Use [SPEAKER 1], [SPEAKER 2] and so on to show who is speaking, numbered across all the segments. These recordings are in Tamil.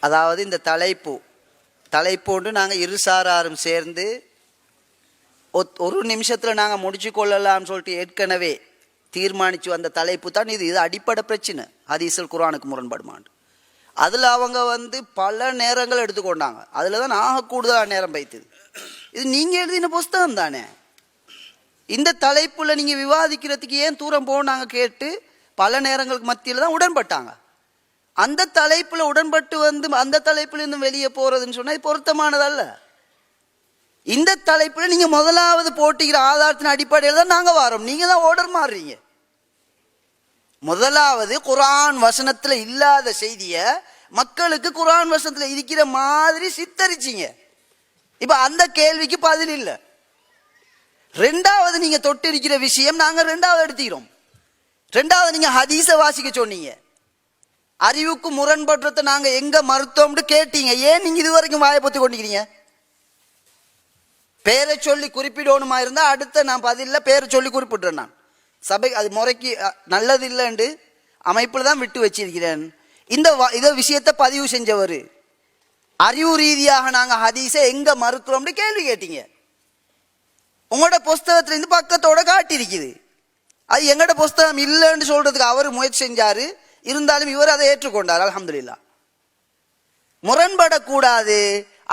[SPEAKER 1] அதாவது இந்த தலைப்போண்டு நாங்கள் இருசாராரும் சேர்ந்து ஒரு நிமிஷத்தில் நாங்கள் முடிச்சு கொள்ளலாம்னு சொல்லிட்டு ஏற்கனவே தீர்மானித்து வந்த தலைப்பு தான் இது. இது அடிப்படை பிரச்சனை, ஹதீஸுல் குர்ஆனுக்கு முரண்படுமான்னு. அதில் அவங்க பல நேரங்கள் எடுத்துக்கொண்டாங்க. அதில் தான் ஆக கூடுதலான நேரம் வைத்தது. இது நீங்கள் எழுதின புஸ்தகம் தானே. இந்த தலைப்பில் நீங்கள் விவாதிக்கிறதுக்கு ஏன் தூரம் போனாங்க கேட்டு பல நேரங்களுக்கு மத்தியில் தான் உடன்பட்டாங்க. அந்த தலைப்பில் உடன்பட்டு அந்த தலைப்பில் இருந்து வெளியே போகிறதுன்னு சொன்னால் இது பொருத்தமானதல்ல. இந்த தலைப்பில் நீங்கள் முதலாவது போட்டிக்கிற ஆதாரத்தின் அடிப்படையில் தான் நாங்கள் வரோம். நீங்கள் தான் ஓர்டர் மாறுறீங்க. முதலாவது குர்ஆன் வசனத்தில் இல்லாத செய்தியை மக்களுக்கு குர்ஆன் வசனத்தில் இருக்கிற மாதிரி சித்தரிச்சிங்க. இப்போ அந்த கேள்விக்கு பதில் இல்லை. ரெண்டாவது நீங்கள் தொட்டு இருக்கிற விஷயம் நாங்கள் ரெண்டாவது எடுத்துக்கிறோம். ரெண்டாவது நீங்கள் ஹதீஸை வாசிக்க சொன்னீங்க. அறிவுக்கு முரண்படுறத நாங்கள் எங்கே மறுத்தோம்னு கேட்டீங்க. ஏன் நீங்கள் இது வரைக்கும் வாயை பொத்தி கொண்டிருக்கிறீங்க? பேரை சொல்லி குறிப்பிடணுமா இருந்தால் அடுத்த நான் பதிலில் பேரை சொல்லி குறிப்பிட்றேன். நான் சபை அது முறைக்கு நல்லது இல்லைன்னு அமைப்பில் தான் விட்டு வச்சிருக்கிறேன். இந்த விஷயத்தை பதிவு செஞ்சவர் அறிவு ரீதியாக நாங்கள் ஹதீஸை எங்கே மறுக்கிறோம்னு கேள்வி கேட்டீங்க. உங்களோட புஸ்தகத்திலேருந்து பக்கத்தோட காட்டியிருக்குது. அது எங்களோட புஸ்தகம் இல்லைன்னு சொல்றதுக்கு அவர் முயற்சி செஞ்சார். இருந்தாலும் இவர் அதை ஏற்றுக்கொண்டார். அல்ஹம்துலில்லாஹ். முரண்படக்கூடாது.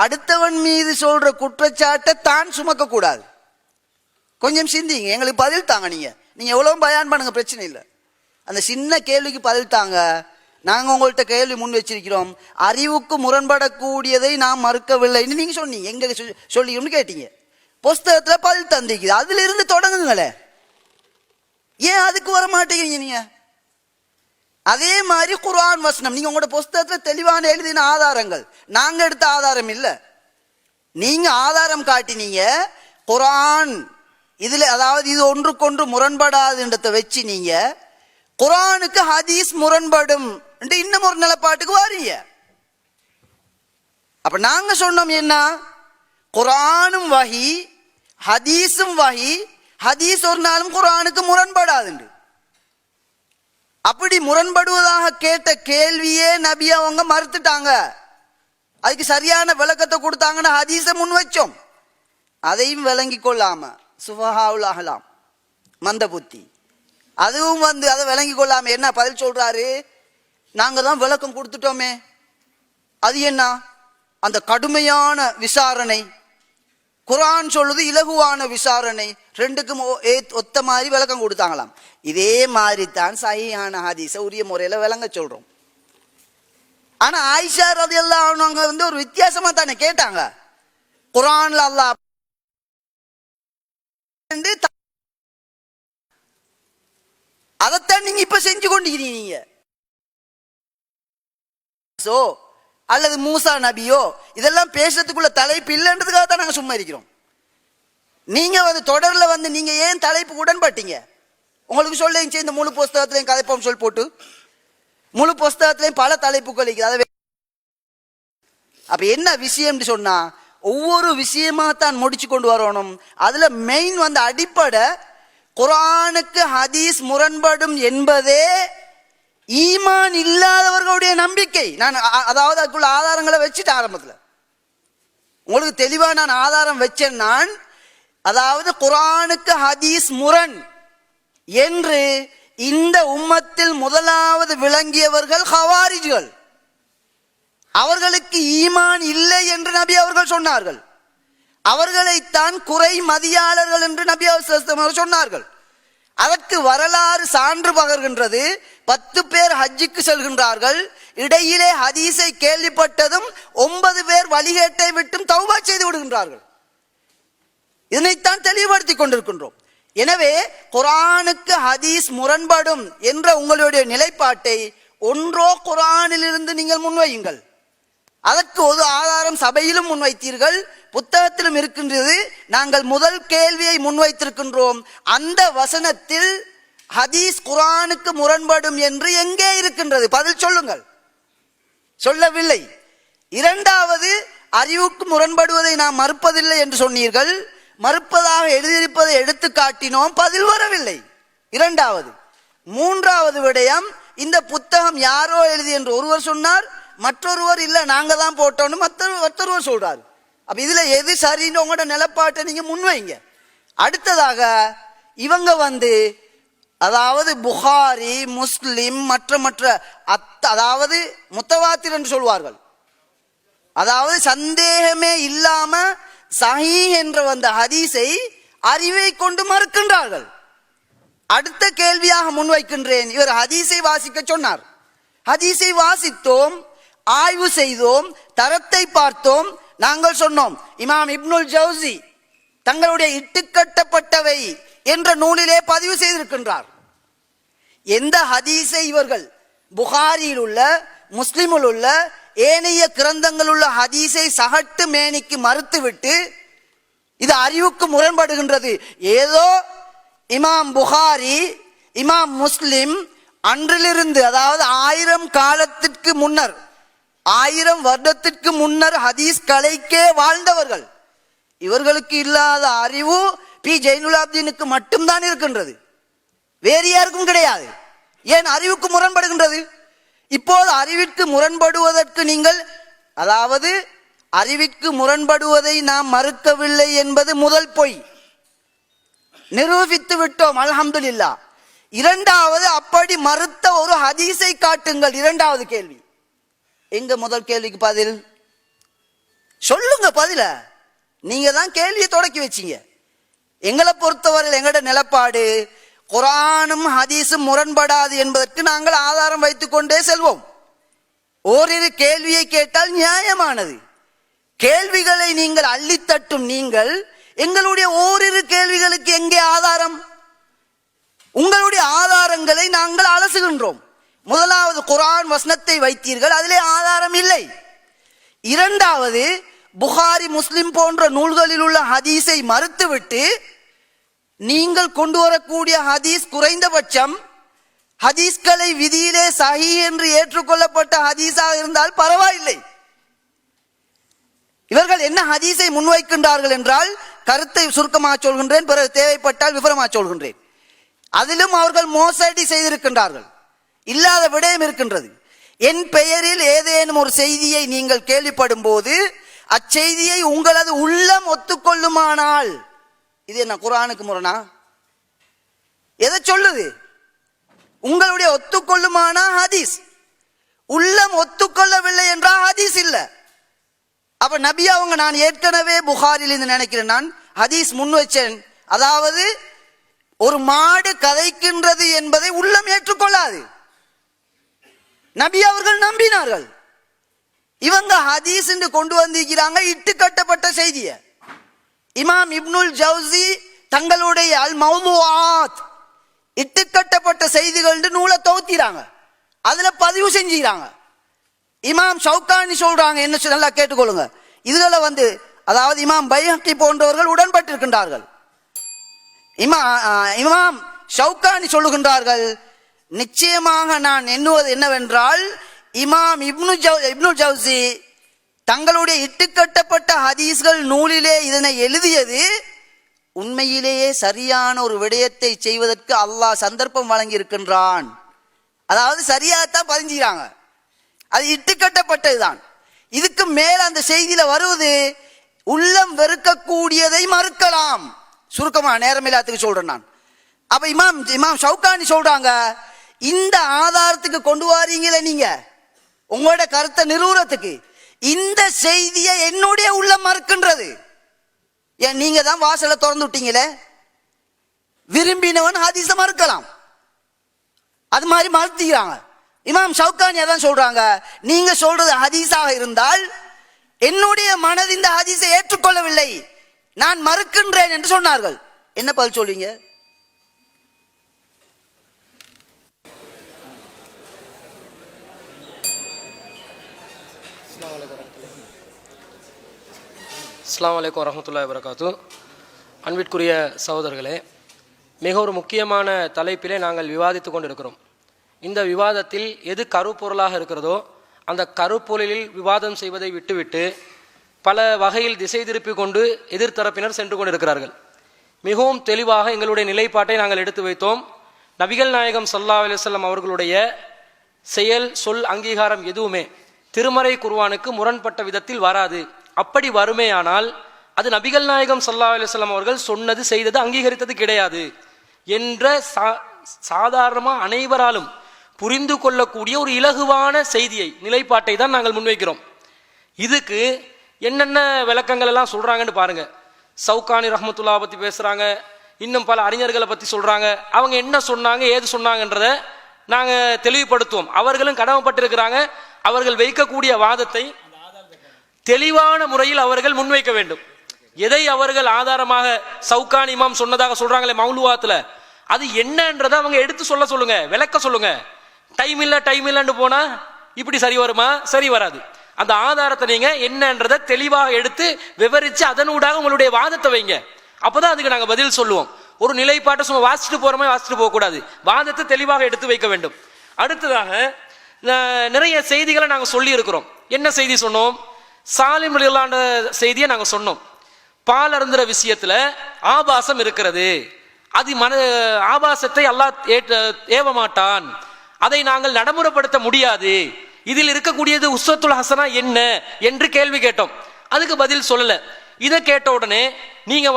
[SPEAKER 1] அடுத்தவன் மீது சொல்ற குற்றச்சாட்டை தான் சுமக்க கூடாது. கொஞ்சம் சிந்திங்க. எங்களுக்கு பதில் தாங்க. நீங்க எவ்வளவு பயான் பண்ணுங்க, பிரச்சனை இல்லை. அந்த சின்ன கேள்விக்கு பதில் தாங்க. நாங்கள் உங்கள்கிட்ட கேள்வி முன் வச்சிருக்கிறோம். அறிவுக்கு முரண்படக்கூடியதை நாம் மறுக்கவில்லைன்னு நீங்க சொன்னீங்க. எங்க சொல்லிக்கணும்னு கேட்டீங்க. புஸ்தகத்தில் பதில் தந்திக்குது. அதுல இருந்து தொடங்குங்களே. ஏன் அதுக்கு வர மாட்டேங்கிறீங்க நீங்க? அதே மாதிரி குர்ஆன் வசனம் நீங்க உங்களோட புஸ்தகத்தில் தெளிவான எழுதின ஆதாரங்கள், நாங்க எடுத்த ஆதாரம் இல்லை. நீங்க ஆதாரம் காட்டினீங்க. குர்ஆன் இதுல அதாவது இது ஒன்றுக்கொன்று முரண்படாதுன்றதை வச்சு நீங்க குர்ஆனுக்கு ஹதீஸ் முரண்படும் இன்னும் ஒரு நிலப்பாட்டுக்கு வாரீங்க. அப்ப நாங்க சொன்னோம் என்ன? குர்ஆனும் வஹி, ஹதீஸும் வஹி. ஹதீஸ் ஒரு நாளும் குர்ஆனுக்கு முரண்படாது. அப்படி முரண்படுவதாக கேட்ட கேள்வியே நபி அவங்க மறுத்துட்டாங்க. அதுக்கு சரியான விளக்கத்தை கொடுத்தாங்கன்னு ஹதீஸை முன் வச்சோம். அதையும் விளங்கி கொள்ளாம சுபஹாவுல் அஹ்லாம் மந்த புத்தி அதுவும் அதை விளங்கி கொள்ளாம என்ன பதில் சொல்றாரு? நாங்க தான் விளக்கம் கொடுத்துட்டோமே. அது என்ன? அந்த கடுமையான விசாரணை. குர்ஆன் சொல்லுது இலகுவான விசாரணை. ரெண்டுக்கும் ஒத்த மாதிரி விளக்கம் கொடுத்தாங்களாம். இதே மாதிரி தான் சஹீஹான ஹதீஸை உரிய முறையில் விளங்க சொல்றோம். ஆனா ஆயிஷா ரலியல்லாஹு அன்ஹா ஒரு வித்தியாசமா தானே கேட்டாங்க. குர்ஆன்ல அல்லாஹ் அதைத்தான் நீங்க இப்ப செஞ்சு கொண்டிருக்கிறீங்க. அல்லது மூசா நபியோ இதெல்லாம் பேசுறதுக்குள்ள தலைப்பு இல்லைன்றதுக்காக தான் நாங்க சும்மா இருக்கிறோம். நீங்க தொடர்ல நீங்க ஏன் தலைப்பு உடன்பட்டீங்க? உங்களுக்கு சொல்ல இந்த முழு புஸ்தகத்திலையும் கதைப்போம் சொல்லி போட்டு முழு புஸ்தகத்திலையும் பல தலைப்புகள் இருக்குது. அப்ப என்ன விஷயம் சொன்னா ஒவ்வொரு விஷயமா தான் முடிச்சு கொண்டு வரணும். அதுல மெயின் அடிப்படை குர்ஆனுக்கு ஹதீஸ் முரண்படும் என்பதே ஈமான் இல்லாதவர்களுடைய நம்பிக்கை. நான் அதாவது அதுக்குள்ள ஆதாரங்களை வச்சுட்டு ஆரம்பத்தில் உங்களுக்கு தெளிவா நான் ஆதாரம் வச்சேன். நான் அதாவது குர்ஆனுக்கு ஹதீஸ் முரண் என்று இந்த உம்மத்தில் முதலாவது விளங்கியவர்கள் ஹவாரிஜ்கள். அவர்களுக்கு ஈமான் இல்லை என்று நபி அவர்கள் சொன்னார்கள். அவர்களைத்தான் குறை மதியாளர்கள் என்று நபி அவர்கள் சொன்னார்கள். அதற்கு வரலாறு சான்று பகர்கின்றது. 10 பேர் ஹஜ்ஜுக்கு செல்கின்றார்கள். இடையிலே ஹதீஸை கேள்விப்பட்டதும் 9 பேர் வழிகேட்டை விட்டும் தௌபா செய்து விடுகின்றார்கள். இதனைத்தான் தெளிவுபடுத்தி கொண்டிருக்கின்றோம். எனவே குர்ஆனுக்கு ஹதீஸ் முரண்படும் என்ற உங்களுடைய நிலைப்பாட்டை ஒன்றோ குர்ஆனிலிருந்து நீங்கள் முன்வையுங்கள். அதற்கு ஒரு ஆதாரம் சபையிலும் முன்வைத்தீர்கள், புத்தகத்திலும் இருக்கின்றது. நாங்கள் முதல் கேள்வியை முன்வைத்திருக்கின்றோம். அந்த வசனத்தில் ஹதீஸ் குர்ஆனுக்கு முரண்படும் என்று எங்கே இருக்கின்றது? பதில் சொல்லுங்கள். சொல்லவில்லை. இரண்டாவது, அறிவுக்கு முரண்படுவதை நாம் மறுப்பதில்லை என்று சொன்னீர்கள். மறுப்பதாக எழுதியிருப்பதை எடுத்து காட்டினோம், பதில் வரவில்லை. இரண்டாவது. மூன்றாவது விடயம், இந்த புத்தகம் யாரோ எழுதி என்று ஒருவர் சொன்னார், மற்றொருவர் இல்ல நாங்க தான் போட்டோம்னு மற்றொருவர் சொல்றாரு. அப்ப இதுல எது சரின்னு உங்களோட நிலப்பாட்டை நீங்க முன்வைங்க. அடுத்ததாக இவங்க அதாவது புகாரி, முஸ்லிம் மற்ற அதாவது முத்தவாத்திர் என்று சொல்வார்கள், அதாவது சந்தேகமே இல்லாம சஹீஹ் என்ற ஹதீஸை அறிவை கொண்டு மறுக்கின்றார்கள். அடுத்த கேள்வியாக முன்வைக்கின்றேன். இவர் ஹதீஸை வாசிக்க சொன்னார். ஹதீஸை வாசித்தோம், ஆய்வு செய்தோம், தரத்தை பார்த்தோம். நாங்கள் சொன்னோம், இமாம் இப்னுல் ஜவுசி தங்களுடைய இட்டுக்கட்டப்பட்டவை என்ற நூலிலே பதிவு செய்திருக்கின்றார். எந்த ஹதீஸை இவர்கள் புகாரியில் உள்ள, முஸ்லிமில் உள்ள, ஏனைய கிரந்தங்கள் உள்ள ஹதீஸை சகட்டு மேனிக்கு மறுத்துவிட்டு இது அறிவுக்கு முரண்படுகின்றது, ஏதோ இமாம் புகாரி, இமாம் முஸ்லிம் அன்றிலிருந்து, அதாவது 1000 காலத்திற்கு முன்னர், 1000 வருடத்திற்கு முன்னர் ஹதீஸ் கலைக்கே வாழ்ந்தவர்கள், இவர்களுக்கு இல்லாத அறிவு பி ஜைனுலாப்தீனுக்கு மட்டும்தான் இருக்கின்றது, வேறு யாருக்கும் கிடையாது. ஏன் அறிவுக்கு முரண்படுகின்றது? இப்போது அறிவிற்கு முரண்படுவதற்கு நீங்கள், அதாவது அறிவிற்கு முரண்படுவதை நாம் மறுக்கவில்லை என்பது முதல் பொய், நிரூபித்து விட்டோம் அல்ஹம்துலில்லாஹ். இரண்டாவது, அப்படி மறுத்த ஒரு ஹதீஸை காட்டுங்கள். இரண்டாவது கேள்வி எங்க? முதல் கேள்விக்கு பதில் சொல்லுங்க. பதில நீங்க தான் கேள்வியை தொடக்கி வச்சீங்க. எங்களை பொறுத்தவரையில் எங்களோட நிலப்பாடு, குர்ஆனும் ஹதீஸும் முரண்படாது என்பதற்கு நாங்கள் ஆதாரம் வைத்துக் கொண்டே செல்வோம். ஓரிரு கேள்வியை கேட்டால் நியாயமானது. கேள்விகளை நீங்கள் அள்ளித்தட்டும் நீங்கள் எங்களுடைய ஓரிரு கேள்விகளுக்கு எங்கே ஆதாரம்? உங்களுடைய ஆதாரங்களை நாங்கள் அலசுகின்றோம். முதலாவது, குர்ஆன் வசனத்தை வைத்தீர்கள், அதிலே ஆதாரம் இல்லை. இரண்டாவது, புகாரி முஸ்லிம் போன்ற நூல்களில் உள்ள ஹதீஸை மறுத்துவிட்டு நீங்கள் கொண்டு வரக்கூடிய ஹதீஸ் குறைந்தபட்சம் ஹதீஸ்களை விதியிலே சஹீஹ் என்று ஏற்றுக்கொள்ளப்பட்ட ஹதீஸாக இருந்தால் பரவாயில்லை. இவர்கள் என்ன ஹதீஸை முன்வைக்கின்றார்கள் என்றால், கருத்தை சுருக்கமாக சொல்கின்றேன், பிறகு தேவைப்பட்டால் விவரமாக சொல்கின்றேன். அதிலும் அவர்கள் மோசடி செய்திருக்கின்றார்கள், இல்லாத விடயம் இருக்கின்றது. என் பெயரில் ஏதேனும் ஒரு செய்தியை நீங்கள் கேள்விப்படும் போது அச்செய்தியை உங்களது உள்ளம் ஒத்துக்கொள்ளுமானால், இது என்ன குர்ஆனுக்கு முரணா? எதை சொல்லுது? உங்களுடைய ஒத்துக்கொள்ளுமானா ஹதீஸ், உள்ளம் ஒத்துக்கொள்ளவில்லை என்றால் ஹதீஸ் இல்ல. அப்ப நபி அவங்க, நான் ஏற்கனவே புகாரில் இருந்து நினைக்கிறேன், நான் ஹதீஸ் முன் வச்சேன், அதாவது ஒரு மாடு கதைக்கின்றது என்பதை உள்ளம் ஏற்றுக்கொள்ளாது. நபி அவர்கள் நம்பினார்கள். இவங்க ஹதீஸ் என்று கொண்டு வந்திருக்கிறாங்க இட்டு கட்டப்பட்ட செய்திய. இமாம் இப்னுல் ஜவுசி தங்களுடைய அல் மௌதுஆத், இட்டுக்கட்டப்பட்ட செய்திகள் நூலை தோத்திராங்க, அதுல பதிவு செஞ்சுக்கிறாங்க. இமாம் ஷவுகானி சொல்றாங்க, என்ன நல்லா கேட்டுக்கொள்ளுங்க, இதுல அதாவது இமாம் பைஹக்கி போன்றவர்கள் உடன்பட்டிருக்கின்றார்கள். இமாம் ஷவுகானி சொல்லுகின்றார்கள், நிச்சயமாக நான் எண்ணுவது என்னவென்றால், இமாம் இப்னு ஜவுசி தங்களுடைய இட்டுக்கட்டப்பட்ட ஹதீஸ்கள் நூலிலே இதனை எழுதியது உண்மையிலேயே சரியான ஒரு விடயத்தை செய்வதற்கு அல்லாஹ் சந்தர்ப்பம் வழங்கி இருக்கின்றான். அதாவது சரியாகத்தான் பதிஞ்சுக்கிறாங்க, அது இட்டுக்கட்டப்பட்டதுதான். இதுக்கு மேல அந்த செய்தியில வருவது உள்ளம் வெறுக்கக்கூடியதை மறுக்கலாம். சுருக்கமா நேரம் எல்லாத்துக்கு சொல்றேன் நான். அப்ப இமாம் ஷவுகானி சொல்றாங்க, இந்த ஆதாரத்துக்கு கொண்டு வாரீங்களே நீங்க உங்களோட கருத்தை நிறுவனத்துக்கு, இந்த செய்தியை என்னுடைய உள்ளம் மறுக்கின்றது. ஏன் நீங்க தான் வாசலை திறந்து விட்டீங்களே, விரும்பினவன் ஹதீஸை மறுக்கலாம், அது மாதிரி மறுத்துக்கிறாங்க. இமாம் ஷவுகானி அதான் சொல்றாங்க, நீங்க சொல்றது ஹதீஸாக இருந்தால் என்னுடைய மனது இந்த ஹதீஸை ஏற்றுக்கொள்ளவில்லை, நான் மறுக்கின்றேன் என்று சொன்னார்கள். என்ன பதில் சொல்வீங்க?
[SPEAKER 2] அஸ்ஸலாமு அலைக்கும் வரஹ்மத்துல்லாஹி வபரகாத்து. அன்பிற்குரிய சகோதரர்களே, மிக ஒரு முக்கியமான தலைப்பிலே நாங்கள் விவாதித்து கொண்டிருக்கிறோம். இந்த விவாதத்தில் எது கருப்பொருளாக இருக்கிறதோ அந்த கருப்பொருளில் விவாதம் செய்வதை விட்டுவிட்டு பல வகையில் திசை திருப்பி கொண்டு எதிர்த்தரப்பினர் சென்று கொண்டிருக்கிறார்கள். மிகவும் தெளிவாக எங்களுடைய நிலைப்பாட்டை நாங்கள் எடுத்து வைத்தோம். நபிகள் நாயகம் ஸல்லல்லாஹு அலைஹி வஸல்லம் அவர்களுடைய செயல் சொல் அங்கீகாரம் எதுவுமே திருமறை குர்ஆனுக்கு முரண்பட்ட விதத்தில் வராது. அப்படி வருமேயானால் அது நபிகள் நாயகம் ஸல்லல்லாஹு அலைஹி வஸல்லம் அவர்கள் சொன்னது செய்தது அங்கீகரித்தது கிடையாது என்ற சாதாரணமா அனைவராலும் புரிந்து கொள்ளக்கூடிய ஒரு இலகுவான செய்தியை நிலைப்பாட்டை தான் நாங்கள் முன்வைக்கிறோம். இதுக்கு என்னென்ன விளக்கங்கள் எல்லாம் சொல்றாங்கன்னு பாருங்க. சவுகானி ரஹ்மத்துல்லாஹ் பத்தி பேசுறாங்க, இன்னும் பல அறிஞர்களை பத்தி சொல்றாங்க. அவங்க என்ன சொன்னாங்க ஏது சொன்னாங்கன்றத நாங்க தெளிவுபடுத்துவோம். அவர்களும் கடமைப்பட்டிருக்கிறாங்க. அவர்கள் வைக்கக்கூடிய வாதத்தை தெளிவான முறையில் அவர்கள் முன்வைக்க வேண்டும். எதை அவர்கள் ஆதாரமாக சவுகானி இமாம் சொன்னதாக சொல்றாங்களே மௌலுவாத்துல, அது என்னன்றதை அவங்க எடுத்து சொல்லுங்க, விளக்க சொல்லுங்க. டைம் இல்லைன்னு போனா இப்படி சரி வருமா? சரி வராது. அந்த ஆதாரத்தை நீங்க என்னன்றதை தெளிவாக எடுத்து விவரிச்சு அதனூடாக உங்களுடைய வாதத்தை வைங்க. அப்பதான் அதுக்கு நாங்க பதில் சொல்லுவோம். ஒரு நிலைப்பாட்டை சும்மா வாசிச்சுட்டு போக கூடாது. வாதத்தை தெளிவாக எடுத்து வைக்க வேண்டும். அடுத்ததாக நிறைய செய்திகளை நாங்க சொல்லி இருக்கிறோம். என்ன செய்தி சொன்னோம்? சாலிம் ரலியல்லாஹு செய்தியை நாங்க சொன்னோம். பால் அருந்துற விஷயத்துல ஆபாசம் இருக்கிறது, அது ஆபாசத்தை அல்லாஹ் ஏவ மாட்டான், அதை நாங்கள் நடைமுறைப்படுத்த முடியாது. இதில் இருக்கக்கூடியது உஸ்வத்துல் ஹசனா என்ன என்று கேள்வி கேட்டோம். அதுக்கு பதில் சொல்லல. இதை கேட்ட உடனே நீங்க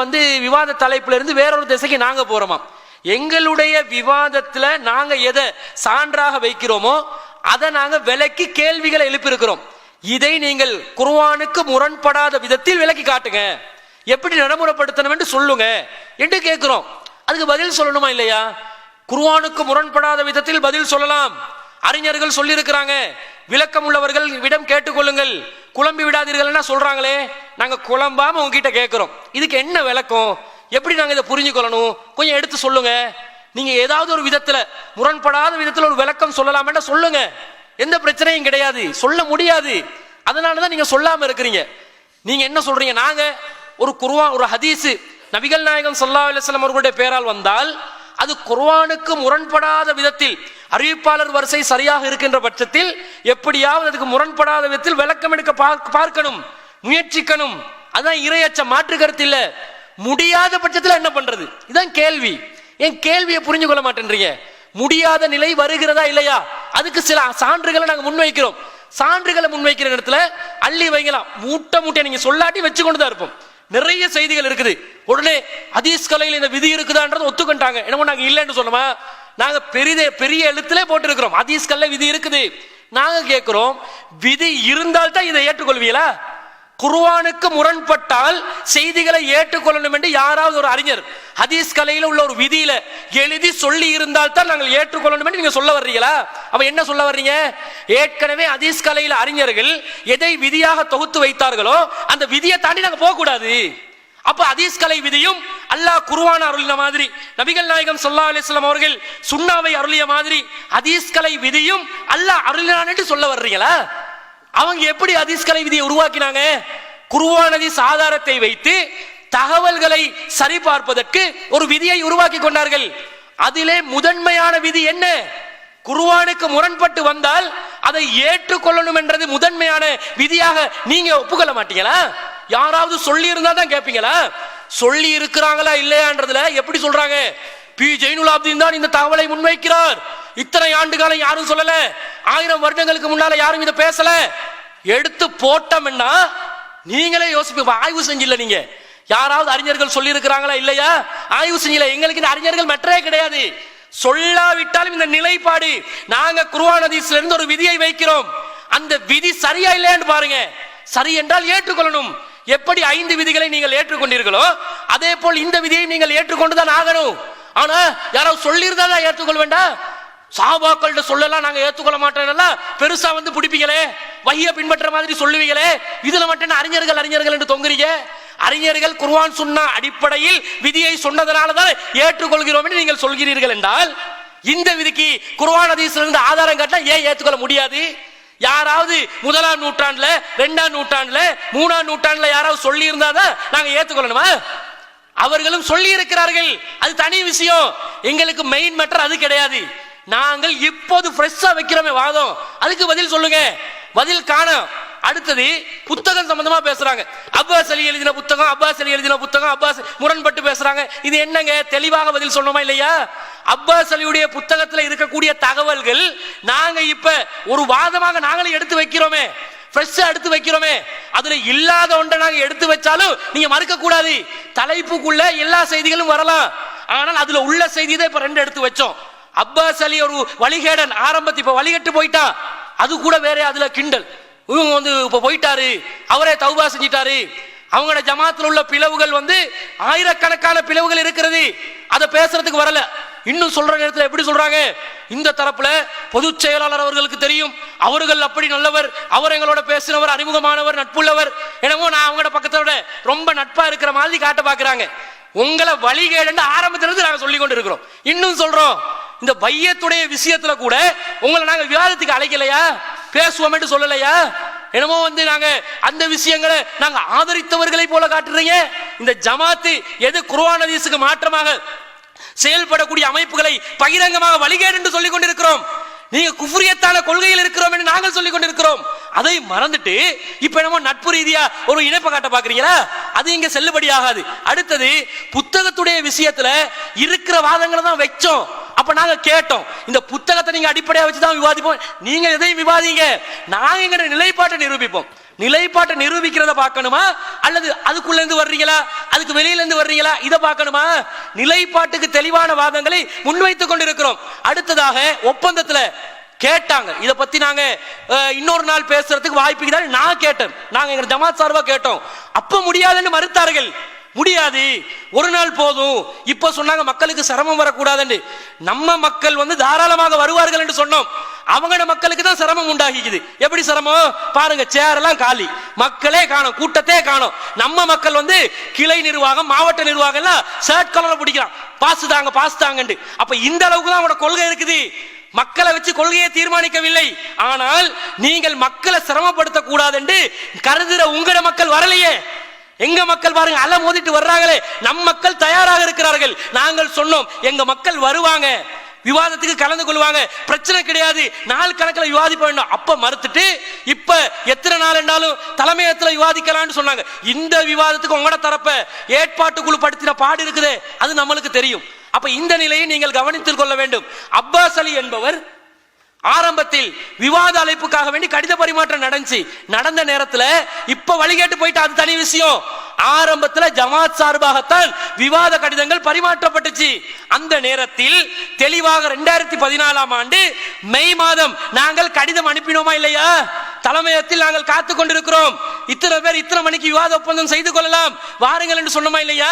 [SPEAKER 2] விவாத தலைப்புல இருந்து வேறொரு திசைக்கு நாங்க போறோமா? எங்களுடைய விவாதத்துல நாங்க எதை சான்றாக வைக்கிறோமோ அதை நாங்க விலக்கி கேள்விகளை எழுப்பியிருக்கிறோம். இதை நீங்கள் குர்ஆனுக்கு முரண்படாத விதத்தில் விலக்கி காட்டுங்க, எப்படி நடைமுறைப்படுத்தணும் என்று சொல்லுங்க என்று கேட்கிறோம். அதுக்கு பதில் சொல்லணுமா இல்லையா? குர்ஆனுக்கு முரண்படாத விதத்தில் பதில் சொல்லலாம். அறிஞர்கள் சொல்லி இருக்கிறாங்க, விளக்கம் உள்ளவர்கள் விடம் கேட்டுக்கொள்ளுங்கள், குழம்பி விடாதீர்கள் சொல்றாங்களே. நாங்க குழம்பாம உங்ககிட்ட கேட்கிறோம், இதுக்கு என்ன விளக்கம், எப்படி நாங்க இதை புரிஞ்சுக்கொள்ளணும், கொஞ்சம் எடுத்து சொல்லுங்க. நீங்க ஏதாவது ஒரு விதத்துல முரண்படாத விதத்துல ஒரு விளக்கம் சொல்லலாம் சொல்லுங்க, எந்த பிரச்சனையும் கிடையாது. சொல்ல முடியாது, அதனாலதான் நீங்க சொல்லாம இருக்கிறீங்க. நீங்க என்ன சொல்றீங்க? நாங்க ஒரு குர்ஆன் ஒரு ஹதீஸ் நபிகள் நாயகம் ஸல்லல்லாஹு அலைஹி வஸல்லம் அவர்களுடைய பெயரால் வந்தால் அது குர்ஆனுக்கு முரண்படாத விதத்தில் அறிவிப்பாளர் வரிசை சரியாக இருக்கின்ற பட்சத்தில் எப்படியாவது அதுக்கு முரண்படாத விதத்தில் விளக்கம் எடுக்க பார்க்கணும், முயற்சிக்கணும். அதான் இறையச்ச மாற்று கருத்து இல்ல. முடியாத பட்சத்தில் என்ன பண்றது? இதான் கேள்வி. ஏன் கேள்வியை புரிஞ்சு கொள்ள மாட்டேன்றீங்க? முடியாத நிலை வருகிறதா இல்லையா? அதுக்கு சில சான்றுகளை நாங்க முன்வைக்கிறோம். சான்றுகளை முன்வைக்கிற இடத்துல அள்ளி வைக்கலாம், மூட்டை நீங்க சொல்லாட்டி வச்சு கொண்டுதான் இருப்போம். நிறைய செய்திகள் இருக்குது. உடனே ஹதீஸ் கலையில் இந்த விதி இருக்குதான்றது ஒத்துக்கிட்டாங்க. என்னமோ நாங்க இல்லைன்னு சொன்னோமா? நாங்க பெரிய எழுத்திலே போட்டு இருக்கிறோம், ஹதீஸ் கல்ல விதி இருக்குது. நாங்க கேட்கிறோம், விதி இருந்தால் தான் இதை ஏற்றுக்கொள்வீங்களா? குர்ஆனுக்கு முரண்பட்டால் செய்திகளை ஏற்றுக்கொள்ளணும் என்று யாராவது ஒரு அறிஞர் ஹதீஸ் கலையில உள்ள ஒரு விதியில எழுதி சொல்லி இருந்தால் தான் நாங்கள் ஏற்றுக்கொள்ளணும் என்று நீங்க சொல்ல வர்றீங்களா? அப்ப என்ன சொல்ல வர்றீங்க? ஏற்கனவே ஹதீஸ் கலையில அறிஞர்கள் எதை விதியாக தொகுத்து வைத்தார்களோ அந்த விதியை தாண்டி நாங்க போக கூடாது. அப்ப ஹதீஸ் கலை விதியும் அல்லாஹ் குர்ஆன் அருளின மாதிரி, நபிகள் நாயகம் ஸல்லல்லாஹு அலைஹி வஸல்லம் அவர்கள் சுன்னாவை அருளிய மாதிரி ஹதீஸ் கலை விதியும் அல்லாஹ் அருளினான் என்று சொல்ல வர்றீங்களா? அவங்க எப்படி ஹதீஸ் கலை விதியை உருவாக்கினாங்க? குர்ஆன் ஹதீஸ் ஆதாரத்தை வைத்து தகவல்களை சரி பார்ப்பதற்கு ஒரு விதியை உருவாக்கி கொண்டார்கள். அதிலே முதன்மையான விதி என்ன? குர்ஆனுக்கு முரண்பட்டு வந்தால் அதை ஏற்றுக்கொள்ளணும் என்றது முதன்மையான விதியாக நீங்க ஒப்புக்கொள்ள மாட்டீங்களா? யாராவது சொல்லி இருந்தா தான் கேட்பீங்களா? சொல்லி இருக்கிறாங்களா இல்லையான்றதுல எப்படி சொல்றாங்க? பி ஜெயினுல் ஆப்தீன் தான் இந்த தகவலை முன்வைக்கிறார். இத்தனை ஆண்டு காலம் யாரும் சொல்லல, 1000 வருடங்களுக்கு முன்னால யாரும் இதை பேசல. எடுத்து போட்டோம்னா நீங்களே யோசிப்பீங்க. ஆய்வு செஞ்சில்ல நீங்க? யாராவது அறிஞர்கள் சொல்லி இருக்கிறாங்களா இல்லையா? ஆய்வு செஞ்சில. எங்களுக்கு இந்த அறிஞர்கள் மற்றே கிடையாது. சொல்லாவிட்டாலும் இந்த நிலைப்பாடு, நாங்க குர்ஆன் ஹதீஸ்ல இருந்து ஒரு விதியை வைக்கிறோம், அந்த விதி சரியா இல்லையான்னு பாருங்க. சரி என்றால் ஏற்றுக்கொள்ளணும். எப்படி 5 விதிகளை நீங்கள் ஏற்றுக்கொண்டீர்களோ அதே போல் இந்த விதியை நீங்கள் ஏற்றுக்கொண்டுதான் ஆகணும். ஆனா யாராவது சொல்லியிருந்தா ஏற்றுக்கொள்ள வேண்டாம். சஹாபாக்கள்ட்ட சொல்லலாம் நாங்க ஏற்றுக்கொள்ள மாட்டோம்ல, பெருசா பிடிப்பீங்களே, வஹியை பின்பற்ற மாதிரி சொல்லுவீங்களே, இதுல மட்டும் அறிஞர்கள் என்று தொங்குறீங்க. அறிஞர்கள் குர்ஆன் சுன்னா அடிப்படையில் விதியை சொன்னதனாலதான் ஏற்றுக்கொள்கிறோம் என்று நீங்கள் சொல்கிறீர்கள் என்றால், இந்த விதிக்கு குர்ஆன் ஹதீஸ்ல இருந்து ஆதாரம் காட்டினா ஏன் ஏற்றுக்கொள்ள முடியாது? யாராவது 1ஆம் நூற்றாண்டுல 2ஆம் நூற்றாண்டுல 3ஆம் நூற்றாண்டுல யாராவது சொல்லி இருந்தாதான் நாங்க ஏற்றுக்கொள்ளணுமா? அவர்களும் சொல்லி இருக்கிறார்கள், அது தனி விஷயம். எங்களுக்கு மெயின் மேட்டர் அது கிடையாது. நாங்கள் இப்போது ஃப்ரெஷ்ஷா வைக்கிறோமே வாதம், அதுக்கு பதில் சொல்லுங்க. பதில் காணோம். அடுத்தது புத்தகம் சம்பந்தமா பேசுறாங்க. அப்பாஸ் அலி எழுதின புத்தகம், அப்பாஸ் அலி எழுதின புத்தகம், அப்பாஸ் முரண்பட்டு பேசுறாங்க. இது என்னங்க? தெளிவாக பதில் சொன்னோமா இல்லையா? அப்பாஸ் அலியுடைய புத்தகத்தில் இருக்கக்கூடிய தகவல்கள் நாங்க இப்ப ஒரு வாதமாக நாங்களே எடுத்து வைக்கிறோமே, ஃப்ரெஷ்ஷா எடுத்து வைக்கிறோமே. அதுல இல்லாத ஒன்றை நாங்க எடுத்து வச்சாலும் நீங்க மறுக்க கூடாது. தலைப்புக்குள்ள எல்லா செய்திகளும் வரலாம். ஆனால் அதுல உள்ள செய்தி தான் இப்ப 2 எடுத்து வச்சோம். அப்பாஸ் அலி ஒரு வழிகேடன், ஆரம்பத்தில் இப்ப வழிகட்டு போயிட்டா, அது கூட வேற. அதுல கிண்டல், இவங்க வந்து இப்ப போயிட்டாரு, அவரே தௌபா செஞ்சிட்டாரு. அவங்களோட ஜமாத்துல உள்ள பிளவுகள் வந்து ஆயிரக்கணக்கான பிளவுகள் இருக்கிறது. அதை பேசுறதுக்கு வரல. இன்னும் சொல்ற நேரத்தில் எப்படி சொல்றாங்க? இந்த தரப்புல பொதுச் செயலாளர் அவர்களுக்கு தெரியும், அவர்கள் அப்படி நல்லவர், அவர் எங்களோட பேசினவர், அறிமுகமானவர், நட்புள்ளவர். என்னமோ நான் அவங்களோட பக்கத்தோட ரொம்ப நட்பா இருக்கிற மாதிரி காட்ட பாக்குறாங்க. உங்களை வழிகேடு ஆரம்பத்திலிருந்து நாங்க சொல்லி கொண்டு இருக்கிறோம். இன்னும் சொல்றோம், இந்த பையத்துடைய விஷயத்துல கூட உங்களை நாங்க விவாதத்துக்கு அழைக்கலையா, பேசுவோம் என்று சொல்லலையா? என்னமோ வந்து நாங்க அந்த விஷயங்களை நாங்க ஆதரித்தவர்களை போல காட்டுறீங்க. இந்த ஜமாத்து எது குர்ஆன் ஹதீஸுக்கு மாற்றமாக செயல்படக்கூடிய அமைப்புகளை பகிரங்கமாக வழிகேடு என்று சொல்லிக் கொண்டிருக்கிறோம். நீங்க குஃப்ரியத்தான கொள்கையில் இருக்கிறோம் என்று நாங்கள் சொல்லிக் கொண்டிருக்கிறோம். அதை மறந்துட்டு இப்ப என்னமோ நட்பு ரீதியா ஒரு இணைப்பை காட்ட பாக்குறீங்களா? அது இங்க செல்லுபடி ஆகாது. அடுத்தது புத்தகத்துடைய விஷயத்துல இருக்கிற வாதங்களை தான் வச்சோம். அப்ப நாங்க கேட்டோம், இந்த புத்தகத்தை நீங்க அடிப்படையா வச்சுதான் விவாதிப்போம். நீங்க எதையும் விவாதிங்க, நாங்க எங்க நிலைப்பாட்டை நிரூபிப்போம். நிலைப்பாட்டை நிரூபிக்கிறத பார்க்கணுமா, அல்லது அதுக்குள்ள இருந்து வர்றீங்களா, அதுக்கு வெளியில இருந்து வர்றீங்களா, இதை பார்க்கணுமா? நிலைப்பாட்டுக்கு தெளிவான வாதங்களை முன்வைத்துக் கொண்டிருக்கிறோம். அடுத்ததாக ஒப்பந்தத்துல கேட்டாங்க, இத பத்தி நாங்க இன்னொரு நாள் பேசுறதுக்கு வாய்ப்பு தான் நான் கேட்டேன். நாங்க எங்க ஜமாத் சார்பா கேட்டோம். அப்ப முடியாதுன்னு மறுத்தார்கள். முடியாது, ஒரு நாள் போதும். இப்ப சொன்னாங்க மக்களுக்கு சிரமம் வரக்கூடாதுன்னு. நம்ம மக்கள் வந்து தாராளமாக வருவார்கள் என்று சொன்னோம். அவங்களோட மக்களுக்கு தான் சிரமம் உண்டாகிக்குது. எப்படி சிரமம் பாருங்க, சேர் எல்லாம் காலி, மக்களே காணோம், கூட்டத்தே காணோம். நம்ம மக்கள் வந்து கிளை நிர்வாகம், மாவட்ட நிர்வாகம் எல்லாம் ஷர்ட் கலர்ல பிடிக்கிறான், பாசு தாங்க பாசு தாங்கன்னு. அப்ப இந்த அளவுக்கு தான் அவங்களோட கொள்கை இருக்குது. மக்களை வச்சு கொள்கையை தீர்மானிக்கவில்லை. ஆனால் நீங்கள் மக்களை சிரமப்படுத்த கூடாது என்று கருதுற உங்களோட மக்கள் வரலையே. எங்க மக்கள் பாருங்க அல மோதிட்டு வர்றாங்களே. நம் மக்கள் தயாராக இருக்கிறார்கள். நாங்கள் சொன்னோம் எங்க மக்கள் வருவாங்க, விவாதத்துக்கு கலந்து கொள்வாங்க, பிரச்சனை கிடையாது, நாள் கணக்கில் விவாதிப்ப வேண்டும். அப்ப மறுத்துட்டு இப்ப எத்தனை நாள் என்றாலும் தலைமையத்துல விவாதிக்கலாம்னு சொன்னாங்க. இந்த விவாதத்துக்கு உங்களோட தரப்ப ஏற்பாட்டுக்குழு படுத்தின பாடு இருக்குது, அது நம்மளுக்கு தெரியும். அப்ப இந்த நிலையை நீங்கள் கவனித்துக் கொள்ள வேண்டும். அப்பாஸ் அலி என்பவர் ஆரம்பத்தில் விவாத அழைப்புக்காக வேண்டி கடித பரிமாற்றம் நடந்த நேரத்தில் இப்ப வழிகேட்டு போயிட்டு அது தனி விஷயம். ஆரம்பத்தில் ஜமாத் சார்பாகத்தான் விவாத கடிதங்கள் பரிமாற்றப்பட்டுச்சு. அந்த நேரத்தில் தெளிவாக 2014ஆம் ஆண்டு மே மாதம் நாங்கள் கடிதம் அனுப்பினோமா இல்லையா? தலைமையத்தில் நாங்கள் காத்துக் கொண்டிருக்கிறோம். இத்தனை பேர் இத்தனை மணிக்கு விவாத ஒப்பந்தம் செய்து கொள்ளலாம் வாருங்கள் என்று சொன்னோமா இல்லையா?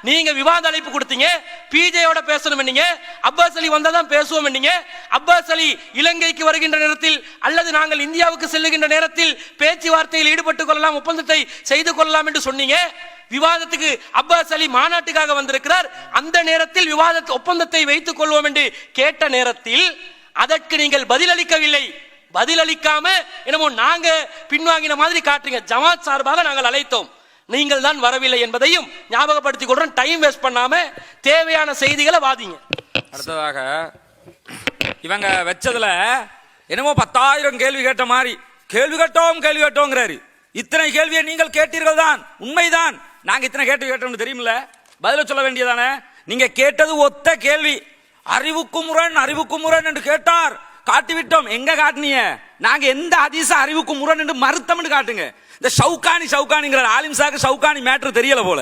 [SPEAKER 2] நீங்க விவாத அழைப்பு கொடுத்தீங்க, பிஜேயோட பேசணும் நீங்க, அப்பாஸ் அலி வந்தாதான் பேசுவோம் நீங்க. அப்பாஸ் அலி இலங்கைக்கு வருகின்ற நேரத்தில் அல்லது நாங்கள் இந்தியாவுக்கு செல்லுகின்ற நேரத்தில் பேச்சுவார்த்தையில் ஈடுபட்டுக் கொள்ளலாம், ஒப்பந்தத்தை செய்து கொள்ளலாம் என்று சொன்னீங்க. விவாதத்துக்கு அப்பாஸ் அலி மாநாட்டுக்காக வந்திருக்கிறார். அந்த நேரத்தில் விவாத ஒப்பந்தத்தை வைத்துக் கொள்வோம் என்று கேட்ட நேரத்தில் அதற்கு நீங்கள் பதிலளிக்கவில்லை. பதிலளிக்காம என்னமோ நாங்க பின்வாங்கின மாதிரி காட்டுறீங்க. ஜமாத் சார்பாக நாங்கள் அழைத்தோம், நீங்கள் தான் வரவில்லை என்பதையும் ஞாபகப்படுத்திக் கொள்றோம். டைம் வேஸ்ட் பண்ணாம தேவையான செய்திகளை வாதிங்க.
[SPEAKER 3] அடுத்ததாக இவங்க வச்சதுல என்னமோ 10,000 கேள்வி கேட்ட மாதிரி கேள்வி கேட்டோங்கிறாரு. இத்தனை கேள்வியை நீங்கள் கேட்டீர்கள் தான், உண்மைதான். நாங்க இத்தனை கேட்டோம்னு தெரியுமில்ல, பதில சொல்ல வேண்டியதானே. நீங்க கேட்டது ஒத்த கேள்வி, அறிவுக்கு முரண் என்று கேட்டார், காட்டிவிட்டோம். எங்க காட்டினீங்க? நாங்க எந்த ஹதீஸ அறிவுக்கு முரண் என்று மறுத்தம்னு காட்டுங்க. இந்த ஷவுகானிங்கிற ஆலிம்சாக்கு ஷவுகானி மேட்டர் தெரியல போல.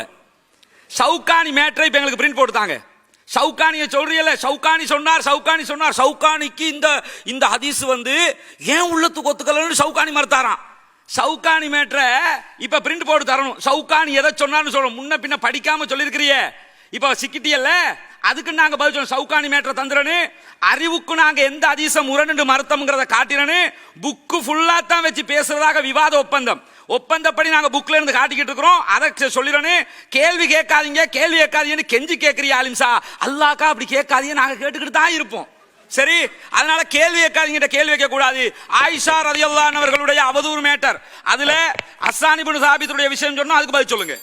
[SPEAKER 3] ஷவுகானி மேட்டரை இப்ப எங்களுக்கு பிரிண்ட் போட்டுட்டாங்க. ஷவுகானியை சொல்றீங்கல்ல, ஷவுகானி சொன்னார். ஷவுகானிக்கு இந்த ஹதீஸ் வந்து ஏன் உள்ளத்துக்கு ஒத்துக்கலன்னு ஷவுகானி மறுத்தாராம். ஷவுகானி மேட்டரை இப்ப பிரிண்ட் போட்டு தரணும். ஷவுகானி எதை சொன்னான்னு சொல்லணும். முன்ன பின்ன படிக்காம சொல்லிருக்கிறிய, இப்ப சிக்கிட்டியல்ல, அதுக்கு நாங்க பதில் சொல்லணும். ஷவுகானி மேட்டரை தந்துறனு, அறிவுக்கு நாங்க எந்த ஹதீஸ முரண் மறுத்தம்ங்கிறத காட்டினு, புக்கு ஃபுல்லா தான் வச்சு பேசுறதாக விவாத ஒப்பந்தப்படி நாங்க புக்ல இருந்து காட்டிக்கிட்டு இருக்கிறோம். அதை சொல்லிடணும். கேள்வி கேட்காதீங்கன்னு கெஞ்சி கேட்கறிய ஆலிம்சா, அல்லாக்கா அப்படி கேட்காதீங்க, நாங்க கேட்டுக்கிட்டு தான் இருப்போம். சரி, அதனால கேள்வி கேட்காதீங்க, கேள்வி வைக்க கூடாது. ஆயிஷா ரலியல்லாஹு அன்ஹா அவர்களுடைய அவதூறு மேட்டர், அதுல ஹஸ்ஸான் இப்னு சாபித்துடைய விஷயம் சொன்னா அதுக்கு பதில் சொல்லுங்க.